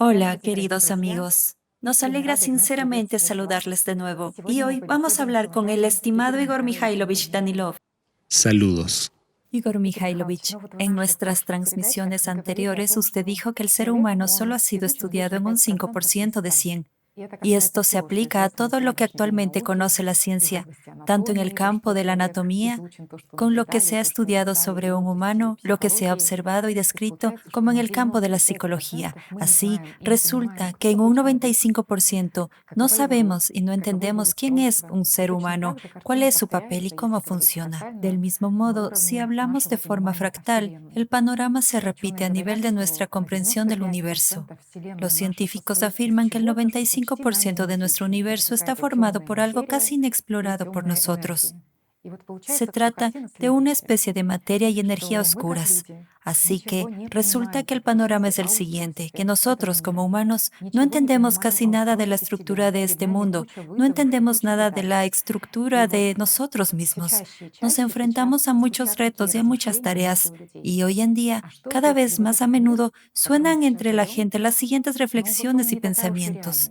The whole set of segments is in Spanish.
Hola, queridos amigos. Nos alegra sinceramente saludarles de nuevo y hoy vamos a hablar con el estimado Igor Mikhailovich Danilov. Saludos. Igor Mikhailovich, en nuestras transmisiones anteriores usted dijo que el ser humano solo ha sido estudiado en un 5% de 100. Y esto se aplica a todo lo que actualmente conoce la ciencia, tanto en el campo de la anatomía, con lo que se ha estudiado sobre un humano, lo que se ha observado y descrito, como en el campo de la psicología. Así, resulta que en un 95% no sabemos y no entendemos quién es un ser humano, cuál es su papel y cómo funciona. Del mismo modo, si hablamos de forma fractal, el panorama se repite a nivel de nuestra comprensión del universo. Los científicos afirman que el 95% de nuestro universo está formado por algo casi inexplorado por nosotros. Se trata de una especie de materia y energía oscuras. Así que resulta que el panorama es el siguiente, que nosotros como humanos no entendemos casi nada de la estructura de este mundo, no entendemos nada de la estructura de nosotros mismos. Nos enfrentamos a muchos retos y a muchas tareas, y hoy en día, cada vez más a menudo, suenan entre la gente las siguientes reflexiones y pensamientos.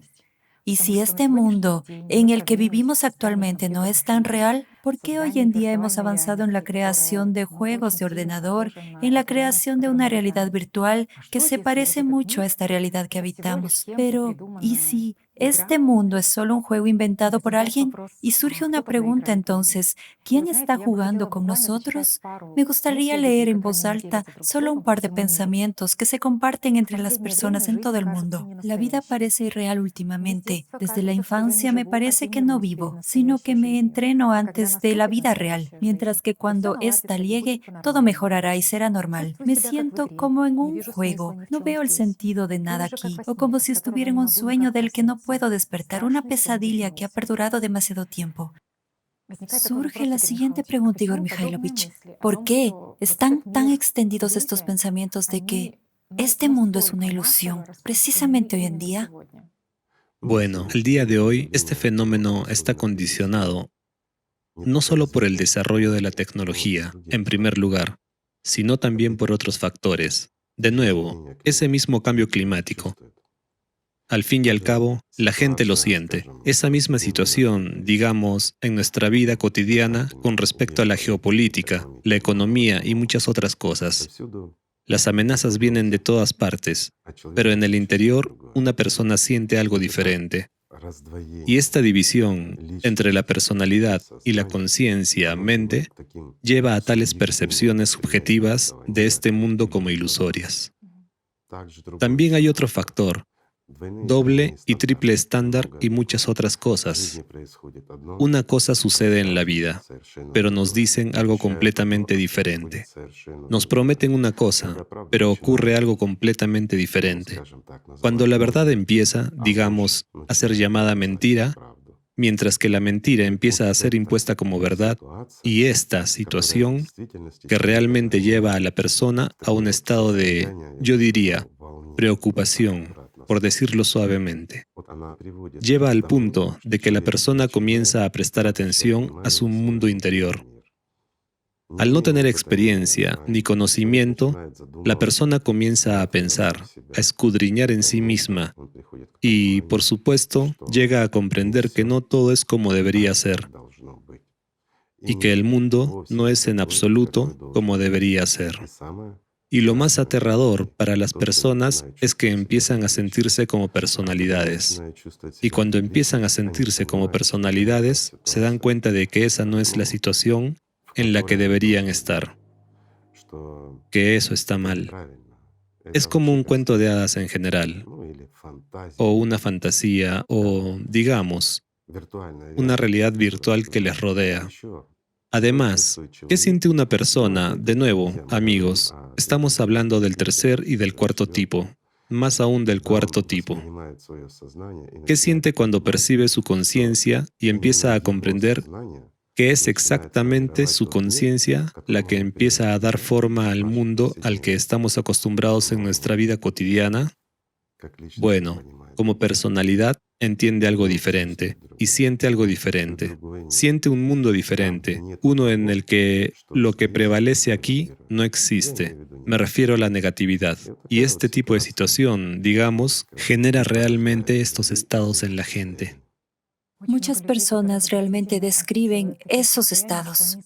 Y si este mundo en el que vivimos actualmente no es tan real, ¿por qué hoy en día hemos avanzado en la creación de juegos de ordenador, en la creación de una realidad virtual que se parece mucho a esta realidad que habitamos? Pero, ¿y si este mundo es solo un juego inventado por alguien? Y surge una pregunta entonces, ¿quién está jugando con nosotros? Me gustaría leer en voz alta solo un par de pensamientos que se comparten entre las personas en todo el mundo. La vida parece irreal últimamente. Desde la infancia me parece que no vivo, sino que me entreno antes de la vida real, mientras que cuando ésta llegue, todo mejorará y será normal. Me siento como en un juego, no veo el sentido de nada aquí, o como si estuviera en un sueño del que no puedo despertar, una pesadilla que ha perdurado demasiado tiempo. Surge la siguiente pregunta, Igor Mikhailovich. ¿Por qué están tan extendidos estos pensamientos de que este mundo es una ilusión, precisamente hoy en día? Bueno, al día de hoy, este fenómeno está condicionado no solo por el desarrollo de la tecnología, en primer lugar, sino también por otros factores. De nuevo, ese mismo cambio climático. Al fin y al cabo, la gente lo siente. Esa misma situación, digamos, en nuestra vida cotidiana con respecto a la geopolítica, la economía y muchas otras cosas. Las amenazas vienen de todas partes, pero en el interior una persona siente algo diferente. Y esta división entre la personalidad y la conciencia, mente, lleva a tales percepciones subjetivas de este mundo como ilusorias. También hay otro factor, doble y triple estándar y muchas otras cosas. Una cosa sucede en la vida, pero nos dicen algo completamente diferente. Nos prometen una cosa, pero ocurre algo completamente diferente. Cuando la verdad empieza, digamos, a ser llamada mentira, mientras que la mentira empieza a ser impuesta como verdad, y esta situación que realmente lleva a la persona a un estado de, yo diría, preocupación, por decirlo suavemente. Lleva al punto de que la persona comienza a prestar atención a su mundo interior. Al no tener experiencia ni conocimiento, la persona comienza a pensar, a escudriñar en sí misma y, por supuesto, llega a comprender que no todo es como debería ser y que el mundo no es en absoluto como debería ser. Y lo más aterrador para las personas es que empiezan a sentirse como personalidades. Y cuando empiezan a sentirse como personalidades, se dan cuenta de que esa no es la situación en la que deberían estar, que eso está mal. Es como un cuento de hadas en general, o una fantasía, o, digamos, una realidad virtual que les rodea. Además, ¿qué siente una persona? De nuevo, amigos, estamos hablando del tercer y del cuarto tipo, más aún del cuarto tipo. ¿Qué siente cuando percibe su conciencia y empieza a comprender que es exactamente su conciencia la que empieza a dar forma al mundo al que estamos acostumbrados en nuestra vida cotidiana? Bueno, como personalidad, entiende algo diferente y siente algo diferente. Siente un mundo diferente, uno en el que lo que prevalece aquí no existe. Me refiero a la negatividad. Y este tipo de situación, digamos, genera realmente estos estados en la gente. Muchas personas realmente describen esos estados,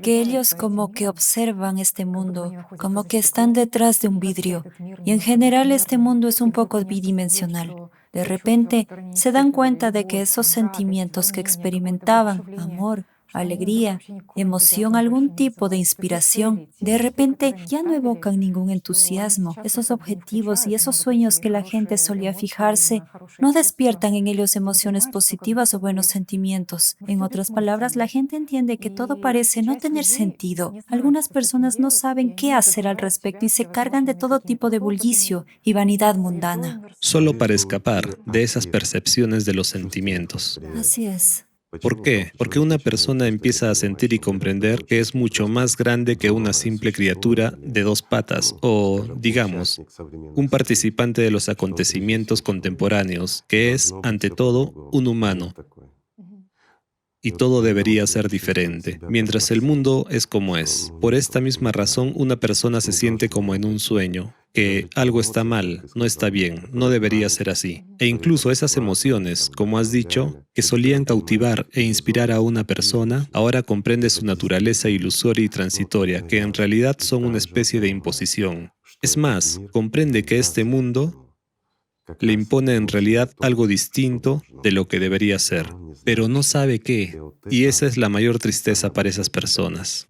que ellos como que observan este mundo, como que están detrás de un vidrio, y en general este mundo es un poco bidimensional. De repente se dan cuenta de que esos sentimientos que experimentaban, amor, alegría, emoción, algún tipo de inspiración, de repente ya no evocan ningún entusiasmo. Esos objetivos y esos sueños que la gente solía fijarse no despiertan en ellos emociones positivas o buenos sentimientos. En otras palabras, la gente entiende que todo parece no tener sentido. Algunas personas no saben qué hacer al respecto y se cargan de todo tipo de bullicio y vanidad mundana. Solo para escapar de esas percepciones de los sentimientos. Así es. ¿Por qué? Porque una persona empieza a sentir y comprender que es mucho más grande que una simple criatura de dos patas o, digamos, un participante de los acontecimientos contemporáneos, que es, ante todo, un humano. Y todo debería ser diferente, mientras el mundo es como es. Por esta misma razón, una persona se siente como en un sueño, que algo está mal, no está bien, no debería ser así. E incluso esas emociones, como has dicho, que solían cautivar e inspirar a una persona, ahora comprende su naturaleza ilusoria y transitoria, que en realidad son una especie de imposición. Es más, comprende que este mundo le impone en realidad algo distinto de lo que debería ser, pero no sabe qué, y esa es la mayor tristeza para esas personas.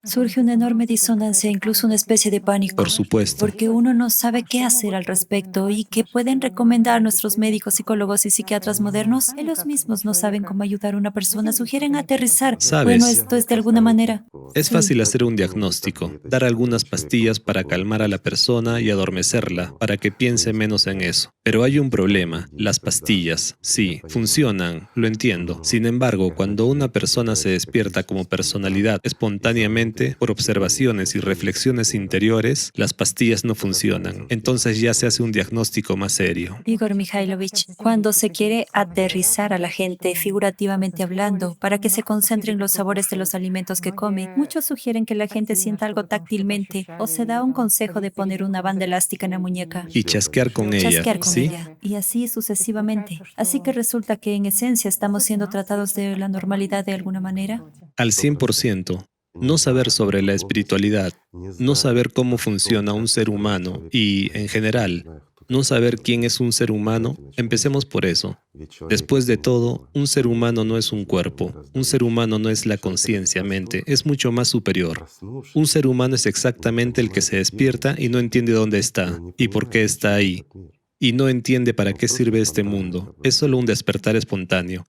Surge una enorme disonancia, incluso una especie de Por pánico, supuesto. porque uno no sabe qué hacer al respecto y qué pueden recomendar nuestros médicos, psicólogos y psiquiatras modernos. Ellos mismos no saben cómo ayudar a una persona, sugieren aterrizar. Bueno, ¿Sabes? esto es de alguna manera. Es Sí. fácil hacer un diagnóstico, dar algunas pastillas para calmar a la persona y adormecerla, para que piense menos en eso. Pero hay un problema, las pastillas. Sí, funcionan, lo entiendo. Sin embargo, cuando una persona se despierta como personalidad espontáneamente, por observaciones y reflexiones interiores, las pastillas no funcionan. Entonces ya se hace un diagnóstico más serio. Igor Mikhailovich, cuando se quiere aterrizar a la gente, figurativamente hablando, para que se concentre en los sabores de los alimentos que come, muchos sugieren que la gente sienta algo táctilmente o se da un consejo de poner una banda elástica en la muñeca. Y chasquear con ella, Chasquear con ¿sí? ella, y así sucesivamente. Así que resulta que en esencia estamos siendo tratados de la normalidad de alguna manera. Al 100%. No saber sobre la espiritualidad, no saber cómo funciona un ser humano y, en general, no saber quién es un ser humano, empecemos por eso. Después de todo, un ser humano no es un cuerpo, un ser humano no es la conciencia, mente, es mucho más superior. Un ser humano es exactamente el que se despierta y no entiende dónde está y por qué está ahí. Y no entiende para qué sirve este mundo. Es solo un despertar espontáneo.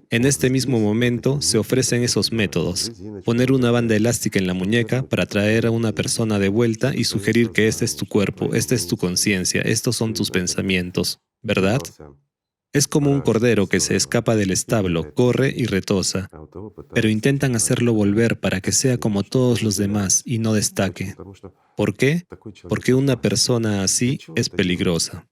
En este mismo momento se ofrecen esos métodos. Poner una banda elástica en la muñeca para traer a una persona de vuelta y sugerir que este es tu cuerpo, esta es tu conciencia, estos son tus pensamientos, ¿verdad? Es como un cordero que se escapa del establo, corre y retoza, pero intentan hacerlo volver para que sea como todos los demás y no destaque. ¿Por qué? Porque una persona así es peligrosa.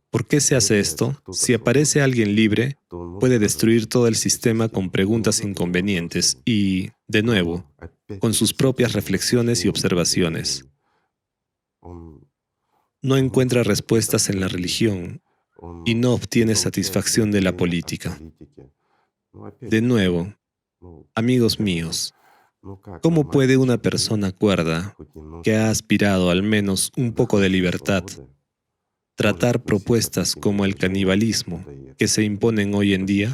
¿Por qué se hace esto? Si aparece alguien libre, puede destruir todo el sistema con preguntas inconvenientes y, de nuevo, con sus propias reflexiones y observaciones. No encuentra respuestas en la religión y no obtiene satisfacción de la política. De nuevo, amigos míos, ¿cómo puede una persona cuerda, que ha aspirado al menos un poco de libertad, tratar propuestas como el canibalismo que se imponen hoy en día?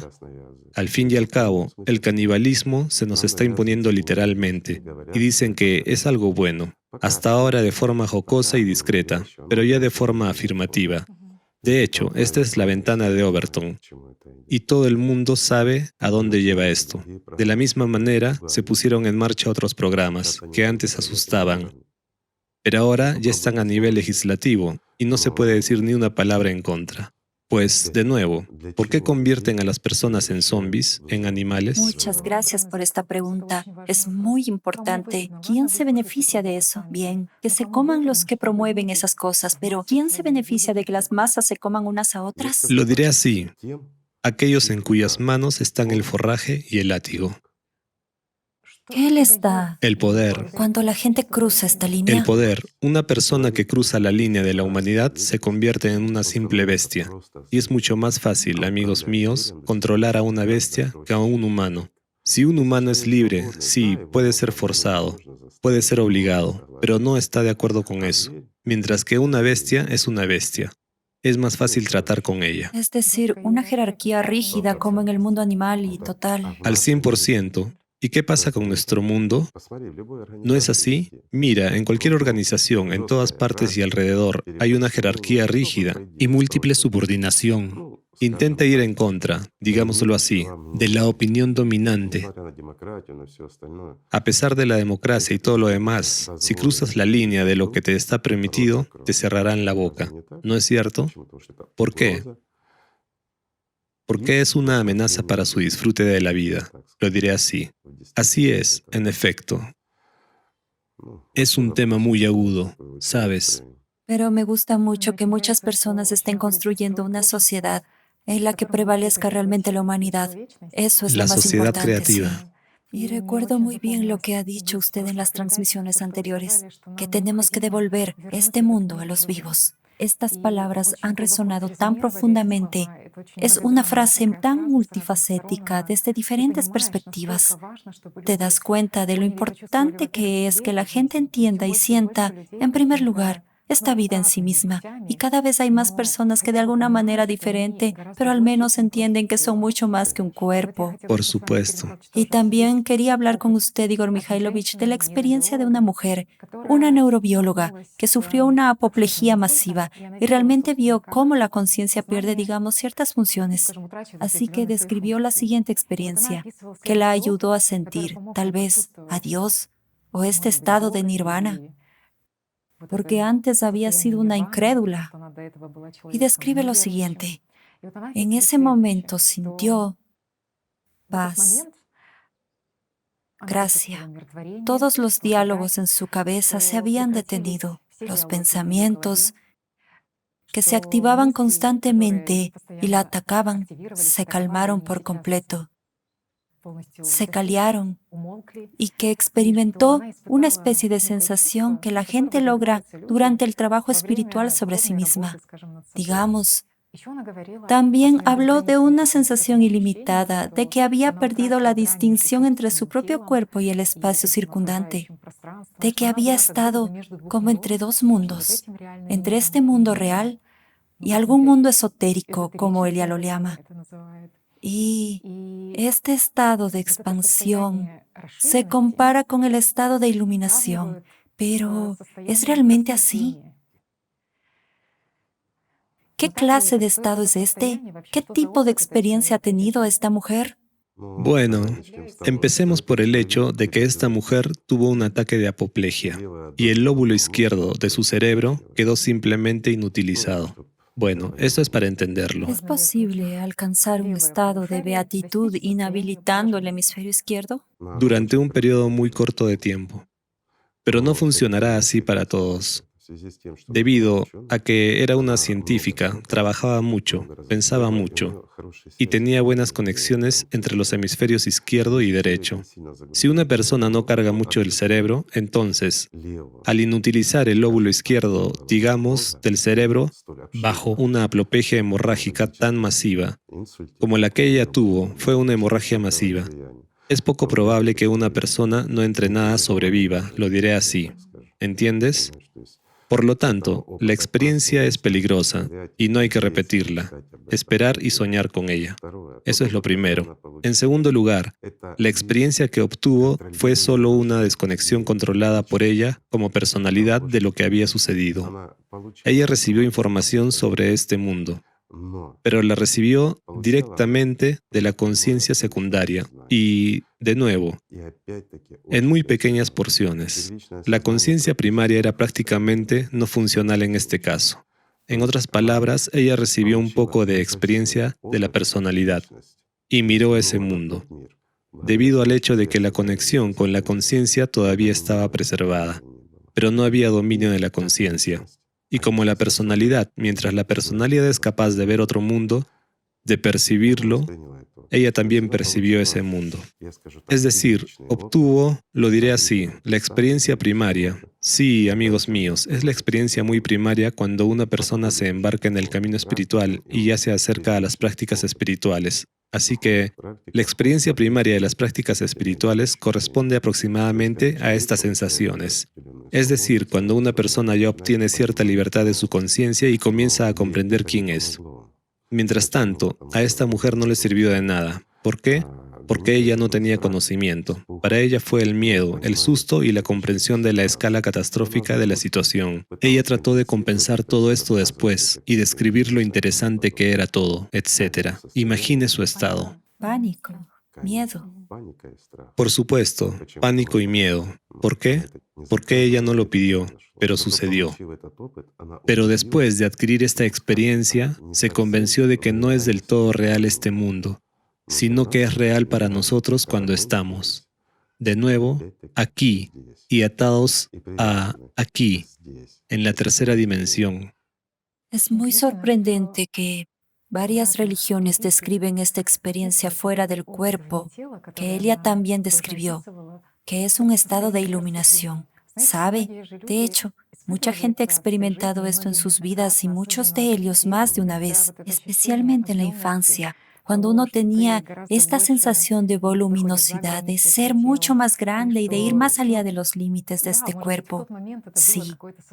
Al fin y al cabo, el canibalismo se nos está imponiendo literalmente y dicen que es algo bueno, hasta ahora de forma jocosa y discreta, pero ya de forma afirmativa. De hecho, esta es la ventana de Overton, y todo el mundo sabe a dónde lleva esto. De la misma manera, se pusieron en marcha otros programas que antes asustaban, pero ahora ya están a nivel legislativo y no se puede decir ni una palabra en contra. Pues, de nuevo, ¿por qué convierten a las personas en zombies, en animales? Muchas gracias por esta pregunta. Es muy importante. ¿Quién se beneficia de eso? Bien, que se coman los que promueven esas cosas, pero ¿quién se beneficia de que las masas se coman unas a otras? Lo diré así, aquellos en cuyas manos están el forraje y el látigo. Él está. El poder. Cuando la gente cruza esta El línea, poder. Una persona que cruza la línea de la humanidad se convierte en una simple bestia. Y es mucho más fácil, amigos míos, controlar a una bestia que a un humano. Si un humano es libre, sí, puede ser forzado, puede ser obligado, pero no está de acuerdo con eso. Mientras que una bestia es una bestia. Es más fácil tratar con ella. es decir, una jerarquía rígida como en el mundo animal y total. Al 100%. ¿Y qué pasa con nuestro mundo? ¿No es así? Mira, en cualquier organización, en todas partes y alrededor, hay una jerarquía rígida y múltiple subordinación. Intenta ir en contra, digámoslo así, de la opinión dominante. A pesar de la democracia y todo lo demás, si cruzas la línea de lo que te está permitido, te cerrarán la boca. ¿No es cierto? ¿Por qué? Porque es una amenaza para su disfrute de la vida. Lo diré así. Así es, en efecto. Es un tema muy agudo, ¿sabes? Pero me gusta mucho que muchas personas estén construyendo una sociedad en la que prevalezca realmente la humanidad. Eso es lo La más sociedad importante, sí. creativa. Y recuerdo muy bien lo que ha dicho usted en las transmisiones anteriores, que tenemos que devolver este mundo a los vivos. Estas palabras han resonado tan profundamente. Es una frase tan multifacética desde diferentes perspectivas. Te das cuenta de lo importante que es que la gente entienda y sienta, en primer lugar, esta vida en sí misma. Y cada vez hay más personas que de alguna manera diferente, pero al menos entienden que son mucho más que un cuerpo. Por supuesto. Y también quería hablar con usted, Igor Mikhailovich, de la experiencia de una mujer, una neurobióloga, que sufrió una apoplejía masiva y realmente vio cómo la conciencia pierde, digamos, ciertas funciones. Así que describió la siguiente experiencia, que la ayudó a sentir, tal vez, a Dios o este estado de nirvana, porque antes había sido una incrédula. Y describe lo siguiente. En ese momento sintió paz, gracia. Todos los diálogos en su cabeza se habían detenido. Los pensamientos que se activaban constantemente y la atacaban se calmaron por completo. Se calearon y que experimentó una especie de sensación que la gente logra durante el trabajo espiritual sobre sí misma. Digamos, también habló de una sensación ilimitada, de que había perdido la distinción entre su propio cuerpo y el espacio circundante, de que había estado como entre dos mundos, entre este mundo real y algún mundo esotérico, como ella lo llama. Y este estado de expansión se compara con el estado de iluminación, pero ¿es realmente así? ¿Qué clase de estado es este? ¿Qué tipo de experiencia ha tenido esta mujer? Bueno, empecemos por el hecho de que esta mujer tuvo un ataque de apoplejia y el lóbulo izquierdo de su cerebro quedó simplemente inutilizado. Bueno, esto es para entenderlo. ¿Es posible alcanzar un estado de beatitud inhabilitando el hemisferio izquierdo? Durante un periodo muy corto de tiempo. Pero no funcionará así para todos. Debido a que era una científica, trabajaba mucho, pensaba mucho y tenía buenas conexiones entre los hemisferios izquierdo y derecho. Si una persona no carga mucho el cerebro, entonces, al inutilizar el lóbulo izquierdo, digamos, del cerebro, bajo una apoplejía hemorrágica tan masiva como la que ella tuvo, fue una hemorragia masiva. Es poco probable que una persona no entrenada sobreviva, lo diré así. ¿Entiendes? Por lo tanto, la experiencia es peligrosa y no hay que repetirla, esperar y soñar con ella. Eso es lo primero. En segundo lugar, la experiencia que obtuvo fue solo una desconexión controlada por ella como personalidad de lo que había sucedido. Ella recibió información sobre este mundo, pero la recibió directamente de la conciencia secundaria y, de nuevo, en muy pequeñas porciones. La conciencia primaria era prácticamente no funcional en este caso. En otras palabras, ella recibió un poco de experiencia de la personalidad y miró ese mundo, debido al hecho de que la conexión con la conciencia todavía estaba preservada, pero no había dominio de la conciencia. Y como la personalidad, mientras la personalidad es capaz de ver otro mundo, de percibirlo, ella también percibió ese mundo. Es decir, obtuvo, lo diré así, la experiencia primaria. Sí, amigos míos, es la experiencia muy primaria cuando una persona se embarca en el camino espiritual y ya se acerca a las prácticas espirituales. Así que la experiencia primaria de las prácticas espirituales corresponde aproximadamente a estas sensaciones. Es decir, cuando una persona ya obtiene cierta libertad de su conciencia y comienza a comprender quién es. Mientras tanto, a esta mujer no le sirvió de nada. ¿Por qué? Porque ella no tenía conocimiento. Para ella fue el miedo, el susto y la comprensión de la escala catastrófica de la situación. Ella trató de compensar todo esto después y describir lo interesante que era todo, etc. Imagine su estado. Pánico, miedo. Por supuesto, pánico y miedo. ¿Por qué? Porque ella no lo pidió, pero sucedió. Pero después de adquirir esta experiencia, se convenció de que no es del todo real este mundo, sino que es real para nosotros cuando estamos, de nuevo, aquí y atados a aquí, en la tercera dimensión. Es muy sorprendente que varias religiones describen esta experiencia fuera del cuerpo, que ella también describió, que es un estado de iluminación. ¿Sabe? De hecho, mucha gente ha experimentado esto en sus vidas y muchos de ellos más de una vez, especialmente en la infancia, cuando uno tenía esta sensación de voluminosidad, de ser mucho más grande y de ir más allá de los límites de este cuerpo. Sí,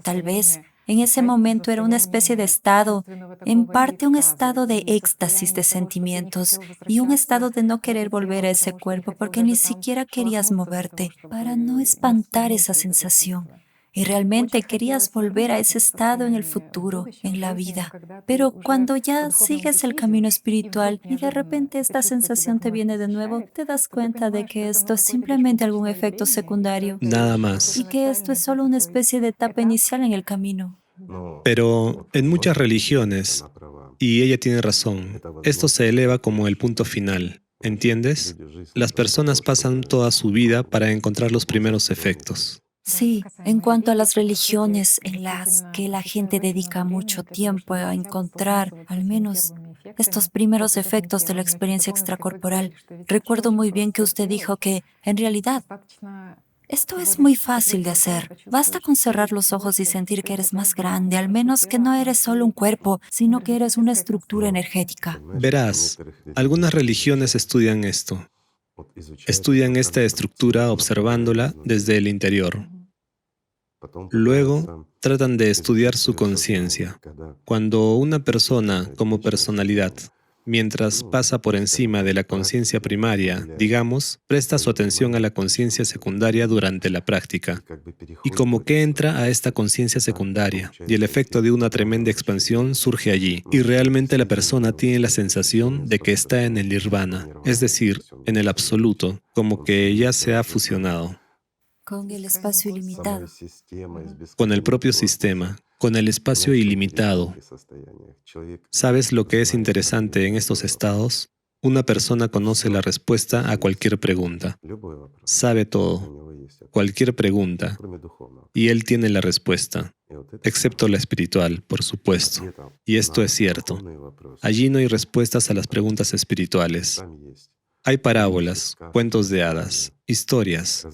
tal vez en ese momento era una especie de estado, en parte un estado de éxtasis de sentimientos y un estado de no querer volver a ese cuerpo porque ni siquiera querías moverte para no espantar esa sensación. Y realmente querías volver a ese estado en el futuro, en la vida. Pero cuando ya sigues el camino espiritual y de repente esta sensación te viene de nuevo, te das cuenta de que esto es simplemente algún efecto secundario Nada y más. que esto es solo una especie de etapa inicial en el camino. Pero en muchas religiones, y ella tiene razón, esto se eleva como el punto final. ¿Entiendes? Las personas pasan toda su vida para encontrar los primeros efectos. Sí, en cuanto a las religiones en las que la gente dedica mucho tiempo a encontrar, al menos, estos primeros efectos de la experiencia extracorporal, recuerdo muy bien que usted dijo que, en realidad, esto es muy fácil de hacer. Basta con cerrar los ojos y sentir que eres más grande, al menos que no eres solo un cuerpo, sino que eres una estructura energética. Verás, algunas religiones estudian esto. Estudian esta estructura observándola desde el interior. Luego, tratan de estudiar su conciencia. Cuando una persona, como personalidad, mientras pasa por encima de la conciencia primaria, digamos, presta su atención a la conciencia secundaria durante la práctica, y como que entra a esta conciencia secundaria, y el efecto de una tremenda expansión surge allí, y realmente la persona tiene la sensación de que está en el nirvana, es decir, en el absoluto, como que ya se ha fusionado Con el espacio ilimitado. con el propio sistema, con el espacio ilimitado. ¿Sabes lo que es interesante en estos estados? Una persona conoce la respuesta a cualquier pregunta. Sabe todo, cualquier pregunta, y él tiene la respuesta, excepto la espiritual, por supuesto. Y esto es cierto. Allí no hay respuestas a las preguntas espirituales. Hay parábolas, cuentos de hadas, historias,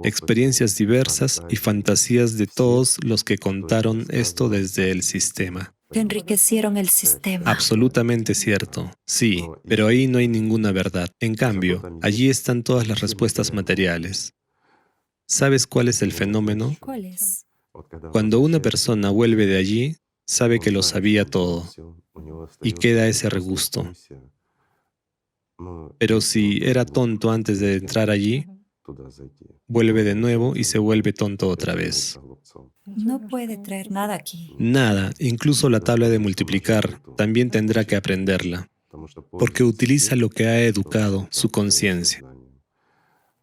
experiencias diversas y fantasías de todos los que contaron esto desde el sistema. Que enriquecieron el sistema. Absolutamente cierto. Sí, pero ahí no hay ninguna verdad. En cambio, allí están todas las respuestas materiales. ¿Sabes cuál es el fenómeno? ¿Cuál es? Cuando una persona vuelve de allí, sabe que lo sabía todo y queda ese regusto. Pero si era tonto antes de entrar allí, vuelve de nuevo y se vuelve tonto otra vez. No puede traer nada aquí. Nada, incluso la tabla de multiplicar, también tendrá que aprenderla, porque utiliza lo que ha educado, su conciencia.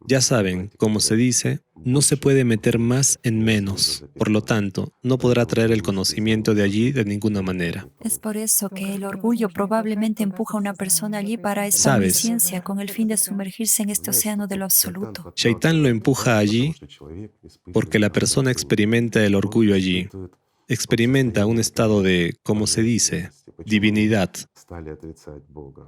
Ya saben, como se dice, no se puede meter más en menos. Por lo tanto, no podrá traer el conocimiento de allí de ninguna manera. Es por eso que el orgullo probablemente empuja a una persona allí para esta ¿Sabes? omnisciencia con el fin de sumergirse en este océano de lo absoluto. Shaitán lo empuja allí porque la persona experimenta el orgullo allí. Experimenta un estado de, como se dice, divinidad.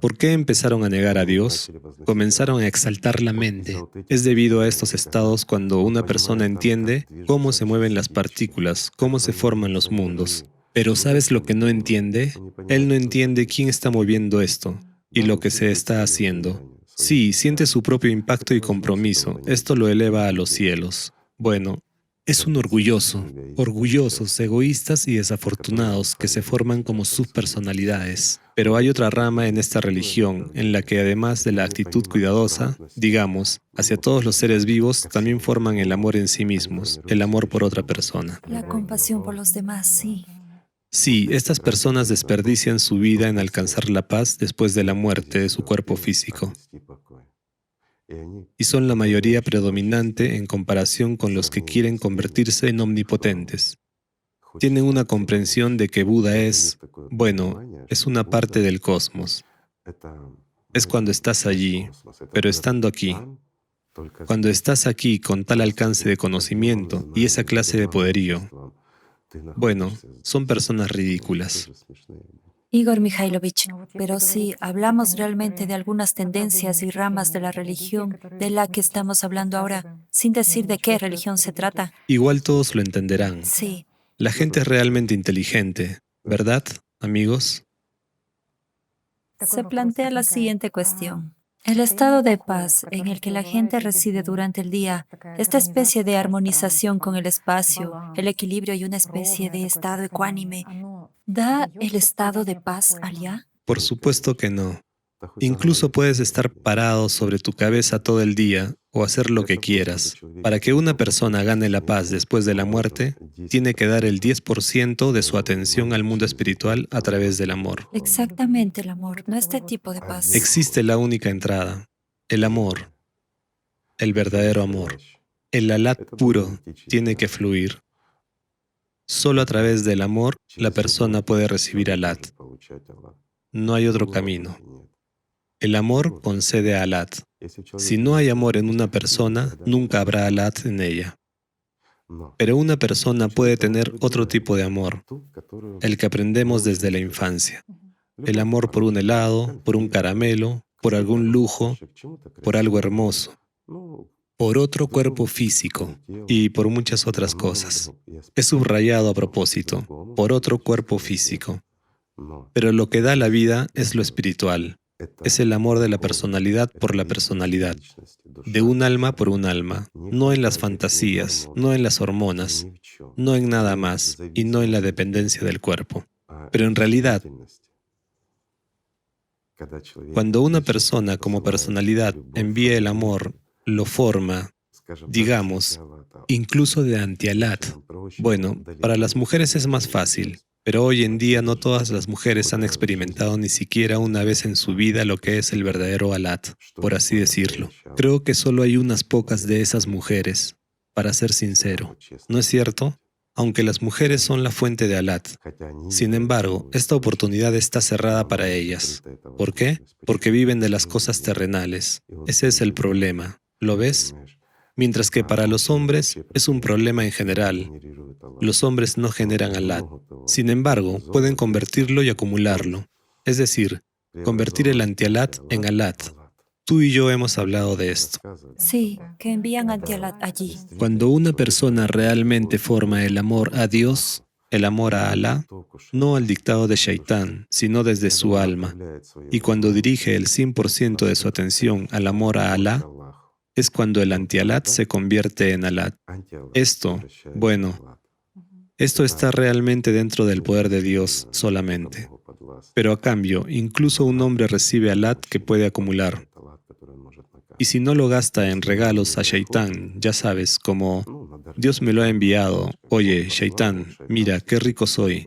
¿Por qué empezaron a negar a Dios? Comenzaron a exaltar la mente. Es debido a estos estados cuando una persona entiende cómo se mueven las partículas, cómo se forman los mundos. Pero ¿sabes lo que no entiende? Él no entiende quién está moviendo esto y lo que se está haciendo. Sí, siente su propio impacto y compromiso. Esto lo eleva a los cielos. Bueno, es un orgulloso, orgullosos, egoístas y desafortunados que se forman como subpersonalidades. Pero hay otra rama en esta religión en la que además de la actitud cuidadosa, digamos, hacia todos los seres vivos, también forman el amor en sí mismos, el amor por otra persona. La compasión por los demás, sí. Sí, estas personas desperdician su vida en alcanzar la paz después de la muerte de su cuerpo físico. Y son la mayoría predominante en comparación con los que quieren convertirse en omnipotentes. Tienen una comprensión de que Buda es, bueno, es una parte del cosmos. Es cuando estás allí, pero estando aquí. Cuando estás aquí con tal alcance de conocimiento y esa clase de poderío, bueno, son personas ridículas. Igor Mikhailovich, pero si hablamos realmente de algunas tendencias y ramas de la religión de la que estamos hablando ahora, sin decir de qué religión se trata. Igual todos lo entenderán. Sí, La gente es realmente inteligente, ¿verdad, amigos? se plantea la siguiente cuestión. El estado de paz en el que la gente reside durante el día, esta especie de armonización con el espacio, el equilibrio y una especie de estado ecuánime, ¿da el estado de paz allá? Por supuesto que no. Incluso puedes estar parado sobre tu cabeza todo el día o hacer lo que quieras. Para que una persona gane la paz después de la muerte, tiene que dar el 10% de su atención al mundo espiritual a través del amor. Exactamente el amor, no este tipo de paz. Existe la única entrada, el amor, el verdadero amor. El alat puro tiene que fluir. Solo a través del amor la persona puede recibir alat. No hay otro camino. El amor concede alat. Si no hay amor en una persona, nunca habrá alat en ella. Pero una persona puede tener otro tipo de amor, el que aprendemos desde la infancia. El amor por un helado, por un caramelo, por algún lujo, por algo hermoso, por otro cuerpo físico y por muchas otras cosas. He subrayado a propósito, por otro cuerpo físico. Pero lo que da la vida es lo espiritual. Es el amor de la personalidad por la personalidad, de un alma por un alma, no en las fantasías, no en las hormonas, no en nada más y no en la dependencia del cuerpo. Pero en realidad, cuando una persona como personalidad envía el amor, lo forma, digamos, incluso de antialat. Bueno, para las mujeres es más fácil. Pero hoy en día no todas las mujeres han experimentado ni siquiera una vez en su vida lo que es el verdadero alat, por así decirlo. Creo que solo hay unas pocas de esas mujeres, para ser sincero. ¿No es cierto? Aunque las mujeres son la fuente de alat. Sin embargo, esta oportunidad está cerrada para ellas. ¿Por qué? Porque viven de las cosas terrenales. Ese es el problema. ¿Lo ves? Mientras que para los hombres es un problema en general. Los hombres no generan alat. Sin embargo, pueden convertirlo y acumularlo. Es decir, convertir el antialat en alat. Tú y yo hemos hablado de esto. Sí, que envían antialat allí. Cuando una persona realmente forma el amor a Dios, el amor a Alá, no al dictado de Shaitán, sino desde su alma, y cuando dirige el 100% de su atención al amor a Alá, es cuando el antialat se convierte en alat. Esto, bueno, esto está realmente dentro del poder de Dios solamente. Pero a cambio, incluso un hombre recibe alat que puede acumular. Y si no lo gasta en regalos a Shaitán, ya sabes, como Dios me lo ha enviado, oye, Shaitán, mira, qué rico soy.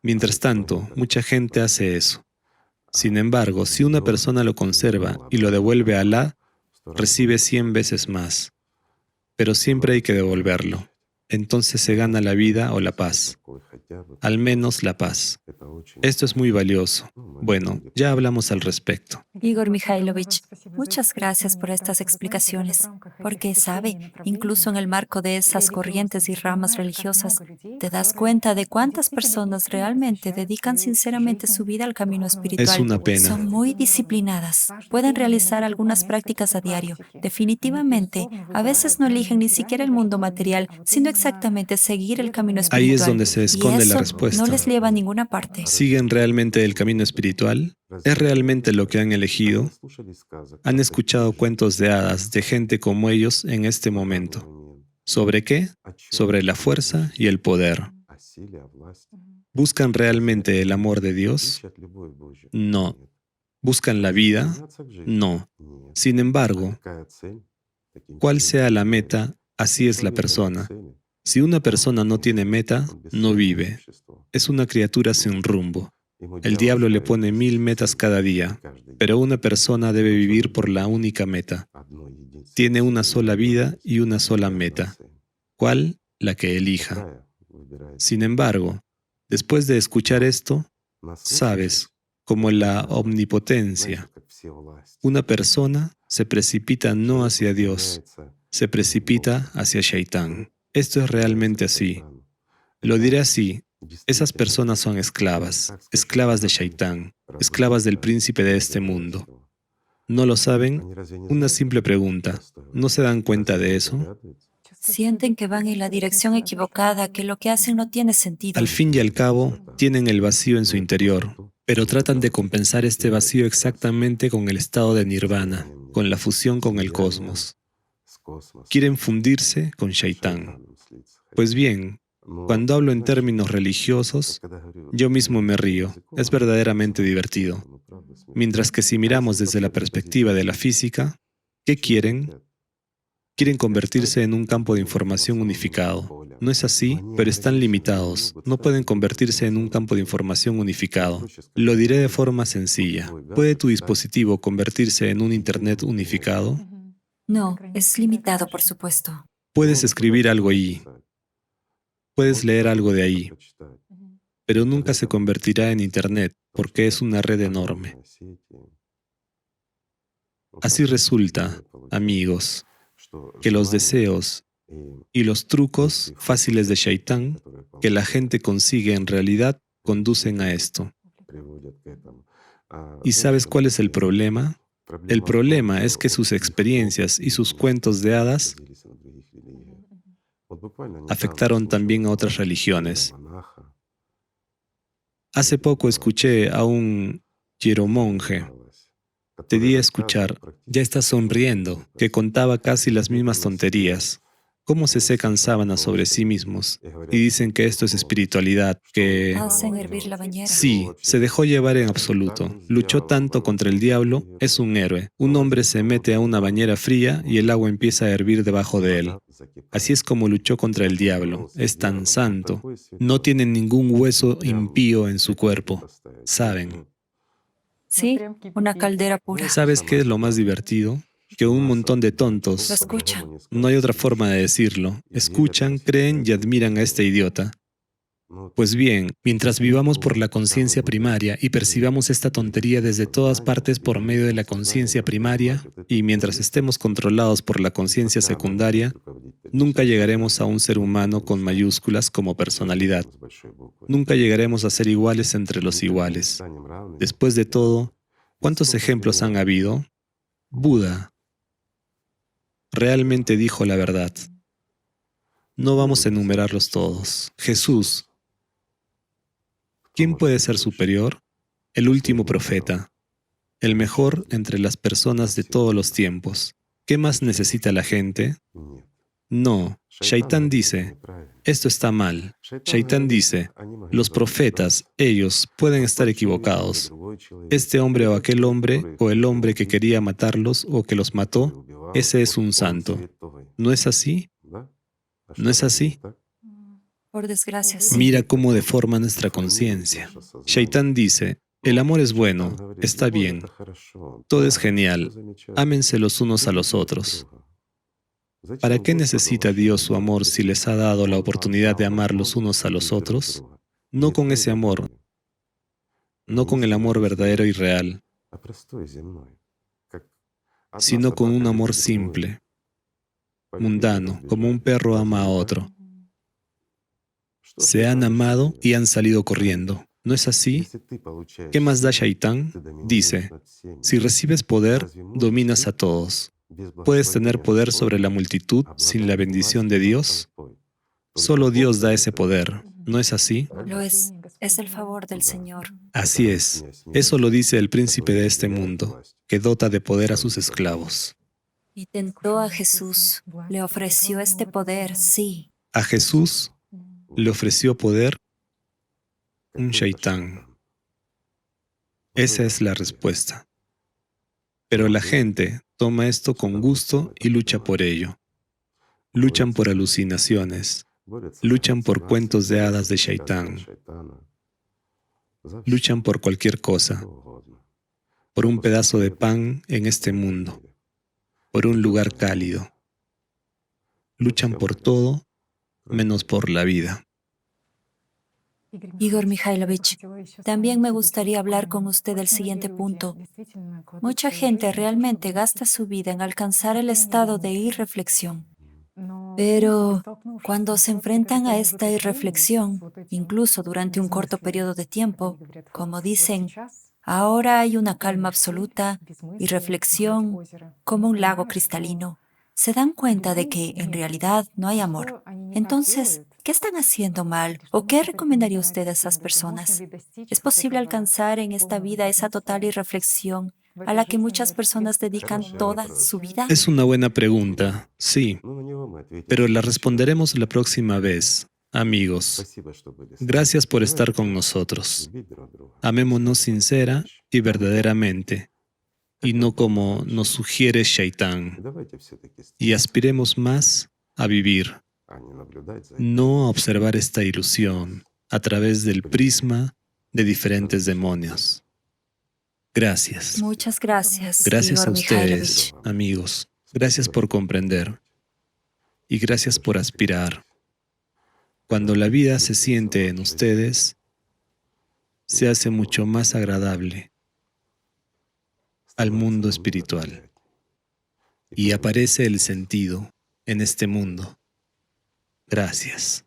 Mientras tanto, mucha gente hace eso. Sin embargo, si una persona lo conserva y lo devuelve a Alá, recibe 100 veces más, pero siempre hay que devolverlo. Entonces se gana la vida o la paz, al menos la paz. Esto es muy valioso. Bueno, ya hablamos al respecto. Igor Mikhailovich, muchas gracias por estas explicaciones, porque, sabe, incluso en el marco de esas corrientes y ramas religiosas, te das cuenta de cuántas personas realmente dedican sinceramente su vida al camino Es espiritual. una pena. Son muy disciplinadas, pueden realizar algunas prácticas a diario. Definitivamente, a veces no eligen ni siquiera el mundo material, sino exactamente seguir el camino Ahí es espiritual. donde se Y esconde la eso no respuesta. les lleva a ninguna parte. ¿Siguen realmente el camino espiritual? ¿Es realmente lo que han elegido? Han escuchado cuentos de hadas de gente como ellos en este momento. ¿Sobre qué? Sobre la fuerza y el poder. ¿Buscan realmente el amor de Dios? No. ¿Buscan la vida? No. Sin embargo, cual sea la meta, así es la persona. Si una persona no tiene meta, no vive. Es una criatura sin rumbo. El diablo le pone 1000 metas cada día, pero una persona debe vivir por la única meta. Tiene una sola vida y una sola meta. ¿Cuál? La que elija. Sin embargo, después de escuchar esto, sabes, como en la omnipotencia, una persona se precipita no hacia Dios, se precipita hacia Shaitán. Esto es realmente así. Lo diré así. Esas personas son esclavas, esclavas de Shaitán, esclavas del príncipe de este mundo. ¿No lo saben? Una simple pregunta. ¿No se dan cuenta de eso? Sienten que van en la dirección equivocada, que lo que hacen no tiene sentido. Al fin y al cabo, tienen el vacío en su interior, pero tratan de compensar este vacío exactamente con el estado de nirvana, con la fusión con el cosmos. Quieren fundirse con Shaitán. Pues bien, cuando hablo en términos religiosos, yo mismo me río. Es verdaderamente divertido. Mientras que si miramos desde la perspectiva de la física, ¿qué quieren? Quieren convertirse en un campo de información unificado. No es así, pero están limitados. No pueden convertirse en un campo de información unificado. Lo diré de forma sencilla. ¿Puede tu dispositivo convertirse en un Internet unificado? No, es limitado, por supuesto. Puedes escribir algo allí. Puedes leer algo de ahí, pero nunca se convertirá en Internet porque es una red enorme. Así resulta, amigos, que los deseos y los trucos fáciles de Shaitán que la gente consigue en realidad conducen a esto. ¿Y sabes cuál es el problema? El problema es que sus experiencias y sus cuentos de hadas afectaron también a otras religiones. Hace poco escuché a un hieromonje. Te di a escuchar, ya está sonriendo, que contaba casi las mismas tonterías. Cómo se secan sábanas sobre sí mismos y dicen que esto es espiritualidad, que... Hacen hervir la bañera. Sí, se dejó llevar en absoluto. Luchó tanto contra el diablo, es un héroe. Un hombre se mete a una bañera fría y el agua empieza a hervir debajo de él. Así es como luchó contra el diablo. Es tan santo. No tiene ningún hueso impío en su cuerpo. ¿Saben? Sí, una caldera pura. ¿Sabes qué es lo más divertido? Que un montón de Lo tontos, escuchan. no hay otra forma de decirlo, escuchan, creen y admiran a este idiota. Pues bien, mientras vivamos por la conciencia primaria y percibamos esta tontería desde todas partes por medio de la conciencia primaria, y mientras estemos controlados por la conciencia secundaria, nunca llegaremos a un ser humano con mayúsculas como personalidad. Nunca llegaremos a ser iguales entre los iguales. Después de todo, ¿cuántos ejemplos han habido? Buda realmente dijo la verdad. No vamos a enumerarlos todos. Jesús. ¿Quién puede ser superior? El último profeta, el mejor entre las personas de todos los tiempos. ¿Qué más necesita la gente? No, Shaitán dice, esto está mal. Shaitán dice, los profetas, ellos, pueden estar equivocados. Este hombre o aquel hombre, o el hombre que quería matarlos o que los mató, ese es un santo. ¿No es así? ¿No es así? Por desgracia, sí. Mira cómo deforma nuestra conciencia. Shaitán dice, El amor es bueno, está bien, todo es genial, ámense los unos a los otros. ¿Para qué necesita Dios su amor si les ha dado la oportunidad de amar los unos a los otros? No con ese amor, no con el amor verdadero y real, sino con un amor simple, mundano, como un perro ama a otro. Se han amado y han salido corriendo. ¿No es así? ¿Qué más da Shaitán? Dice, si recibes poder, dominas a todos. ¿Puedes tener poder sobre la multitud sin la bendición de Dios? Solo Dios da ese poder. ¿No es así? Lo es el favor del Señor. Así es. Eso lo dice el príncipe de este mundo, que dota de poder a sus esclavos. Y tentó a Jesús, le ofreció este poder, sí. A Jesús le ofreció poder un Shaitán. Esa es la respuesta. Pero la gente toma esto con gusto y lucha por ello. Luchan por alucinaciones, luchan por cuentos de hadas de Shaitán, luchan por cualquier cosa, por un pedazo de pan en este mundo, por un lugar cálido. Luchan por todo menos por la vida. Igor Mikhailovich, también me gustaría hablar con usted del siguiente punto. Mucha gente realmente gasta su vida en alcanzar el estado de irreflexión. Pero cuando se enfrentan a esta irreflexión, incluso durante un corto periodo de tiempo, como dicen, ahora hay una calma absoluta y reflexión como un lago cristalino, se dan cuenta de que en realidad no hay amor. Entonces, ¿qué están haciendo mal? ¿O qué recomendaría usted a esas personas? ¿Es posible alcanzar en esta vida esa total irreflexión a la que muchas personas dedican toda su vida? Es una buena pregunta, sí, pero la responderemos la próxima vez. Amigos, gracias por estar con nosotros. Amémonos sincera y verdaderamente, y no como nos sugiere Shaitán, y aspiremos más a vivir, no a observar esta ilusión a través del prisma de diferentes demonios. Gracias. Muchas gracias, Gracias Igor a ustedes, Mikhailovich. amigos. Gracias por comprender y gracias por aspirar. Cuando la vida se siente en ustedes, se hace mucho más agradable al mundo espiritual y aparece el sentido en este mundo. Gracias.